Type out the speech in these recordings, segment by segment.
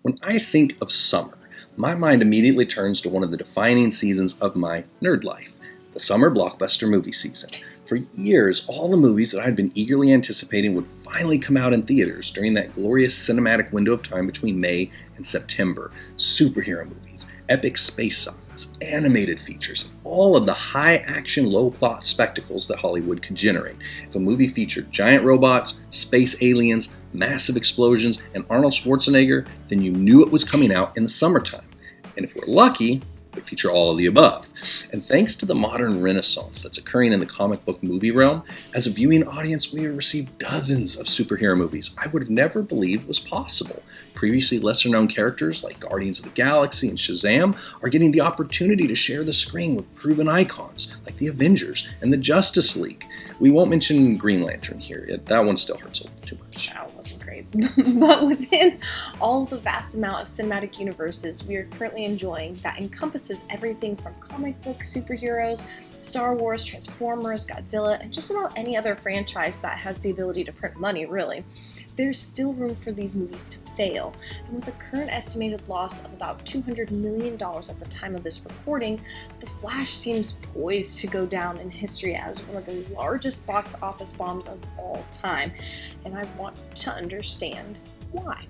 When I think of summer, my mind immediately turns to one of the defining seasons of my nerd life, the summer blockbuster movie season. For years, all the movies that I had been eagerly anticipating would finally come out in theaters during that glorious cinematic window of time between May and September. Superhero movies, epic space sagas, animated features, and all of the high-action, low-plot spectacles that Hollywood could generate. If a movie featured giant robots, space aliens, massive explosions, and Arnold Schwarzenegger, then you knew it was coming out in the summertime. And if we're lucky, it would feature all of the above. And thanks to the modern renaissance that's occurring in the comic book movie realm, as a viewing audience, we have received dozens of superhero movies I would have never believed was possible. Previously lesser-known characters like Guardians of the Galaxy and Shazam are getting the opportunity to share the screen with proven icons like the Avengers and the Justice League. We won't mention Green Lantern here. That one still hurts a little too much. That wasn't great. But within all the vast amount of cinematic universes we are currently enjoying that encompasses everything from comic book superheroes, Star Wars, Transformers, Godzilla, and just about any other franchise that has the ability to print money, really, there's still room for these movies to fail. And with a current estimated loss of about $200 million at the time of this recording, The Flash seems poised to go down in history as one of the largest box office bombs of all time. And I want to understand why.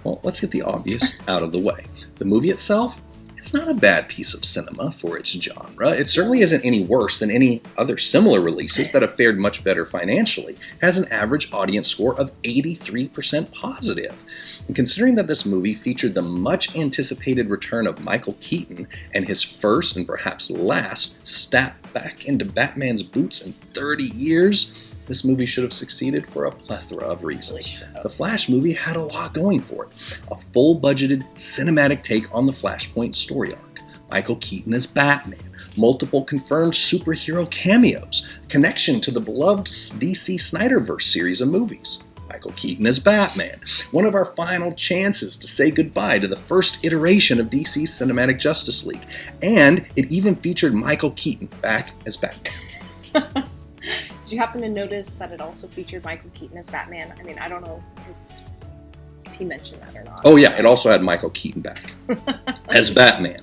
Well, let's get the obvious out of the way. The movie itself, it's not a bad piece of cinema for its genre. It certainly isn't any worse than any other similar releases that have fared much better financially. It has an average audience score of 83% positive. And considering that this movie featured the much anticipated return of Michael Keaton and his first and perhaps last step back into Batman's boots in 30 years, this movie should have succeeded for a plethora of reasons. The Flash movie had a lot going for it. A full-budgeted, cinematic take on the Flashpoint story arc. Michael Keaton as Batman. Multiple confirmed superhero cameos. Connection to the beloved DC Snyderverse series of movies. Michael Keaton as Batman. One of our final chances to say goodbye to the first iteration of DC's Cinematic Justice League. And it even featured Michael Keaton back as Batman. Did you happen to notice that it also featured Michael Keaton as Batman? I mean, I don't know if he mentioned that or not. Oh yeah, it also had Michael Keaton back as Batman.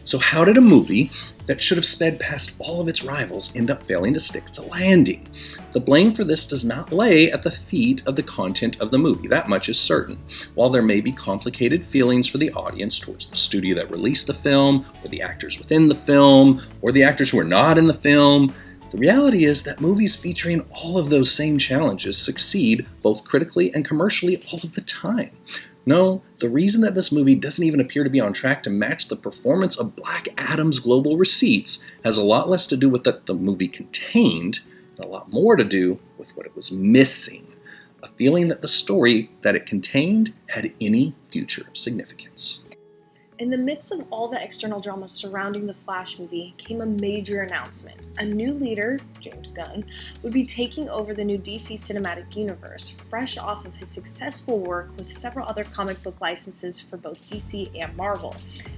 So how did a movie that should have sped past all of its rivals end up failing to stick the landing? The blame for this does not lay at the feet of the content of the movie, that much is certain. While there may be complicated feelings for the audience towards the studio that released the film, or the actors within the film, or the actors who are not in the film, the reality is that movies featuring all of those same challenges succeed both critically and commercially all of the time. No, the reason that this movie doesn't even appear to be on track to match the performance of Black Adam's global receipts has a lot less to do with what the movie contained, and a lot more to do with what it was missing. A feeling that the story that it contained had any future significance. In the midst of all the external drama surrounding the Flash movie came a major announcement. A new leader, James Gunn, would be taking over the new DC Cinematic Universe, fresh off of his successful work with several other comic book licenses for both DC and Marvel.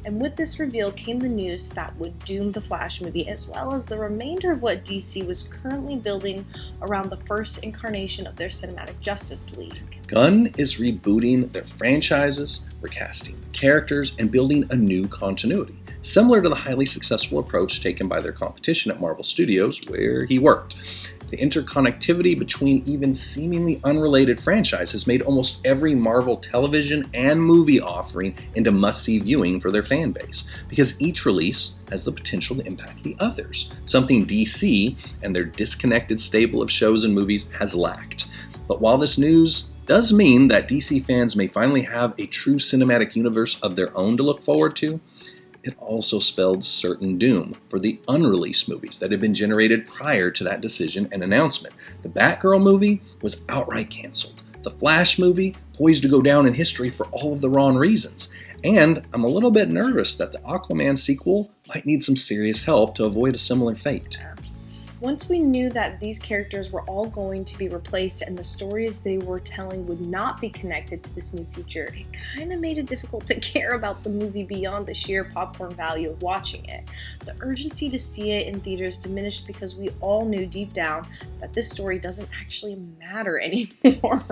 And with this reveal came the news that would doom the Flash movie, as well as the remainder of what DC was currently building around the first incarnation of their Cinematic Justice League. Gunn is rebooting their franchises, recasting the characters, and building a new continuity, similar to the highly successful approach taken by their competition at Marvel Studios, where he worked. The interconnectivity between even seemingly unrelated franchises has made almost every Marvel television and movie offering into must-see viewing for their fan base, because each release has the potential to impact the others, something DC and their disconnected stable of shows and movies has lacked. But while this news does mean that DC fans may finally have a true cinematic universe of their own to look forward to, it also spelled certain doom for the unreleased movies that had been generated prior to that decision and announcement. The Batgirl movie was outright canceled. The Flash movie poised to go down in history for all of the wrong reasons. And I'm a little bit nervous that the Aquaman sequel might need some serious help to avoid a similar fate. Once we knew that these characters were all going to be replaced and the stories they were telling would not be connected to this new future, it kind of made it difficult to care about the movie beyond the sheer popcorn value of watching it. The urgency to see it in theaters diminished because we all knew deep down that this story doesn't actually matter anymore.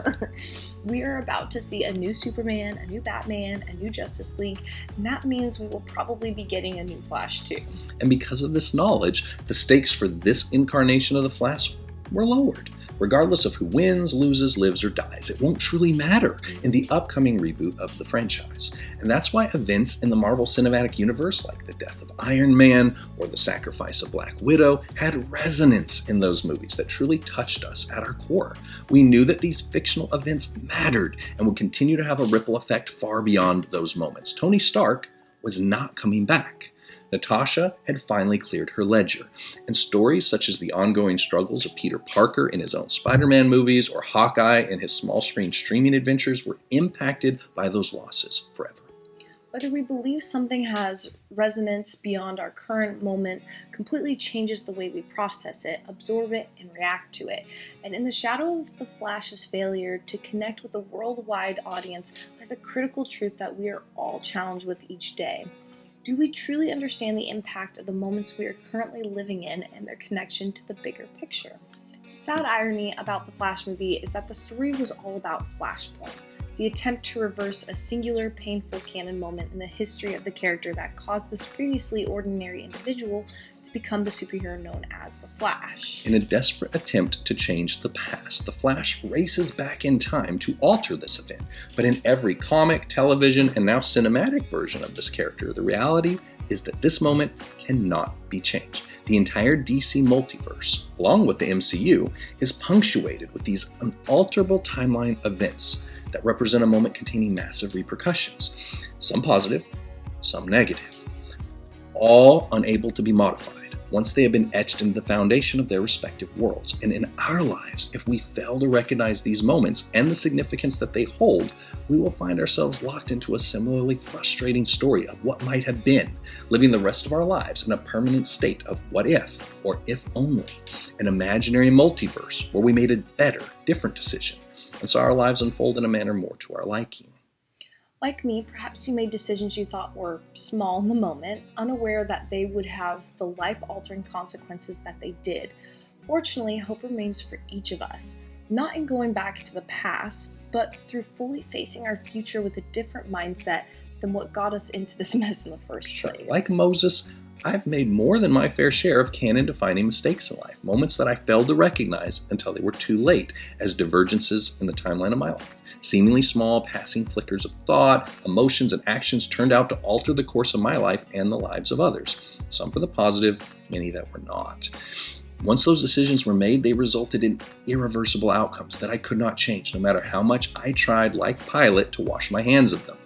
We are about to see a new Superman, a new Batman, a new Justice League, and that means we will probably be getting a new Flash too. And because of this knowledge, the stakes for this incarnation of the Flash were lowered. Regardless of who wins, loses, lives, or dies, it won't truly matter in the upcoming reboot of the franchise. And that's why events in the Marvel Cinematic Universe, like the death of Iron Man or the sacrifice of Black Widow, had resonance in those movies that truly touched us at our core. We knew that these fictional events mattered and would continue to have a ripple effect far beyond those moments. Tony Stark was not coming back. Natasha had finally cleared her ledger, and stories such as the ongoing struggles of Peter Parker in his own Spider-Man movies or Hawkeye in his small-screen streaming adventures were impacted by those losses forever. Whether we believe something has resonance beyond our current moment completely changes the way we process it, absorb it, and react to it. And in the shadow of the Flash's failure to connect with a worldwide audience lies a critical truth that we are all challenged with each day. Do we truly understand the impact of the moments we are currently living in and their connection to the bigger picture? The sad irony about the Flash movie is that the story was all about Flashpoint, the attempt to reverse a singular, painful canon moment in the history of the character that caused this previously ordinary individual to become the superhero known as the Flash. In a desperate attempt to change the past, the Flash races back in time to alter this event. But in every comic, television, and now cinematic version of this character, the reality is that this moment cannot be changed. The entire DC multiverse, along with the MCU, is punctuated with these unalterable timeline events that represent a moment containing massive repercussions, some positive, some negative, all unable to be modified once they have been etched into the foundation of their respective worlds. And in our lives, if we fail to recognize these moments and the significance that they hold, we will find ourselves locked into a similarly frustrating story of what might have been, living the rest of our lives in a permanent state of what if, or if only, an imaginary multiverse where we made a better, different decision, and saw our lives unfold in a manner more to our liking. Like me, perhaps you made decisions you thought were small in the moment, unaware that they would have the life-altering consequences that they did. Fortunately, hope remains for each of us, not in going back to the past, but through fully facing our future with a different mindset than what got us into this mess in the first place. Like Moses, I've made more than my fair share of canon-defining mistakes in life, moments that I failed to recognize until they were too late as divergences in the timeline of my life. Seemingly small, passing flickers of thought, emotions, and actions turned out to alter the course of my life and the lives of others, some for the positive, many that were not. Once those decisions were made, they resulted in irreversible outcomes that I could not change, no matter how much I tried, like Pilate, to wash my hands of them.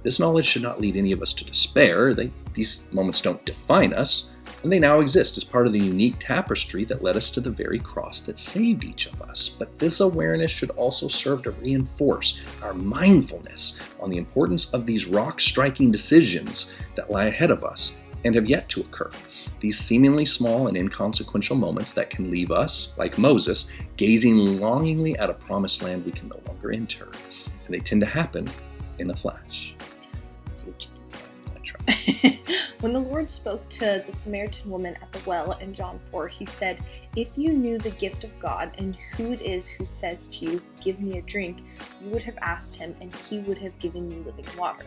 This knowledge should not lead any of us to despair. These moments don't define us, and they now exist as part of the unique tapestry that led us to the very cross that saved each of us. But this awareness should also serve to reinforce our mindfulness on the importance of these rock-striking decisions that lie ahead of us and have yet to occur. These seemingly small and inconsequential moments that can leave us, like Moses, gazing longingly at a promised land we can no longer enter. And they tend to happen in a flash. When the Lord spoke to the Samaritan woman at the well in John 4, he said, "If you knew the gift of God and who it is who says to you, 'Give me a drink,' you would have asked him, and he would have given you living water."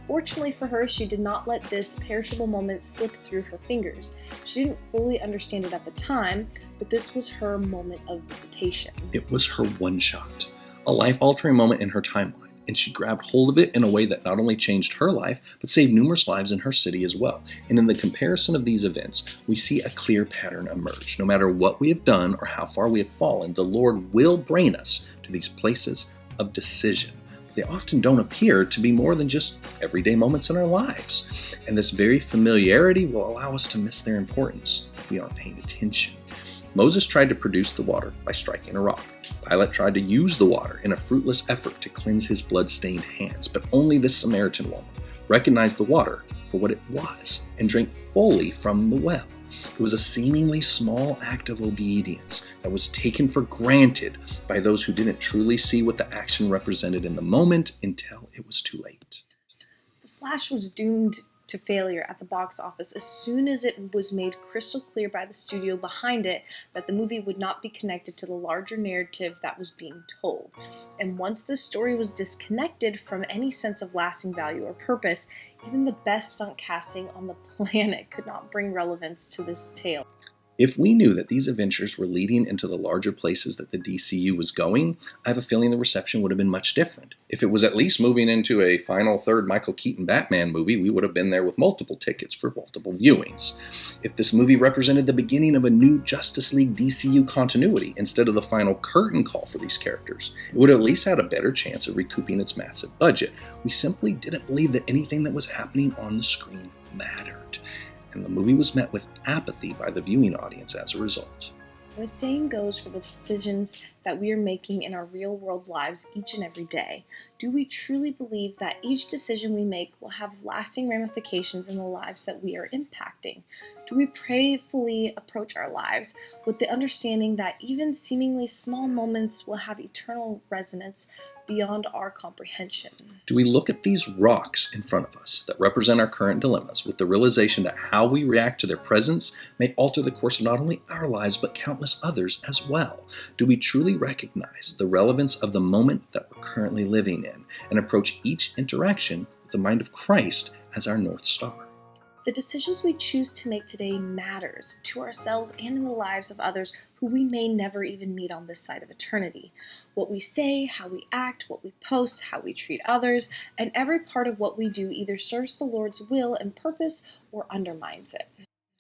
Fortunately for her, she did not let this perishable moment slip through her fingers. She didn't fully understand it at the time, but this was her moment of visitation. It was her one shot, a life-altering moment in her timeline. And she grabbed hold of it in a way that not only changed her life, but saved numerous lives in her city as well. And in the comparison of these events, we see a clear pattern emerge. No matter what we have done or how far we have fallen, the Lord will bring us to these places of decision. They often don't appear to be more than just everyday moments in our lives. And this very familiarity will allow us to miss their importance if we aren't paying attention. Moses tried to produce the water by striking a rock. Pilate tried to use the water in a fruitless effort to cleanse his blood-stained hands, but only this Samaritan woman recognized the water for what it was and drank fully from the well. It was a seemingly small act of obedience that was taken for granted by those who didn't truly see what the action represented in the moment until it was too late. The Flash was doomed to failure at the box office as soon as it was made crystal clear by the studio behind it that the movie would not be connected to the larger narrative that was being told. And once the story was disconnected from any sense of lasting value or purpose, even the best stunt casting on the planet could not bring relevance to this tale. If we knew that these adventures were leading into the larger places that the DCU was going, I have a feeling the reception would have been much different. If it was at least moving into a final third Michael Keaton Batman movie, we would have been there with multiple tickets for multiple viewings. If this movie represented the beginning of a new Justice League DCU continuity instead of the final curtain call for these characters, it would have at least had a better chance of recouping its massive budget. We simply didn't believe that anything that was happening on the screen mattered. And the movie was met with apathy by the viewing audience as a result. The same goes for the decisions that we are making in our real-world lives each and every day. Do we truly believe that each decision we make will have lasting ramifications in the lives that we are impacting? Do we prayerfully approach our lives with the understanding that even seemingly small moments will have eternal resonance beyond our comprehension? Do we look at these rocks in front of us that represent our current dilemmas with the realization that how we react to their presence may alter the course of not only our lives but countless others as well? Do we truly recognize the relevance of the moment that we're currently living in and approach each interaction with the mind of Christ as our North Star? The decisions we choose to make today matters to ourselves and in the lives of others who we may never even meet on this side of eternity. What we say, how we act, what we post, how we treat others, and every part of what we do either serves the Lord's will and purpose or undermines it.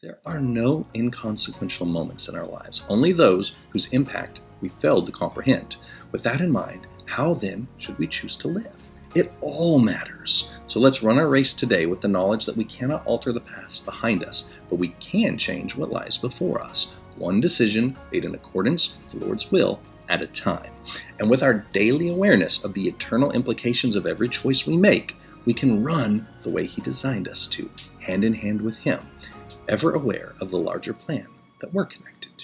There are no inconsequential moments in our lives, only those whose impact we failed to comprehend. With that in mind, how then should we choose to live? It all matters. So let's run our race today with the knowledge that we cannot alter the past behind us, but we can change what lies before us, one decision made in accordance with the Lord's will at a time. And with our daily awareness of the eternal implications of every choice we make, we can run the way He designed us to, hand in hand with Him, ever aware of the larger plan that we're connected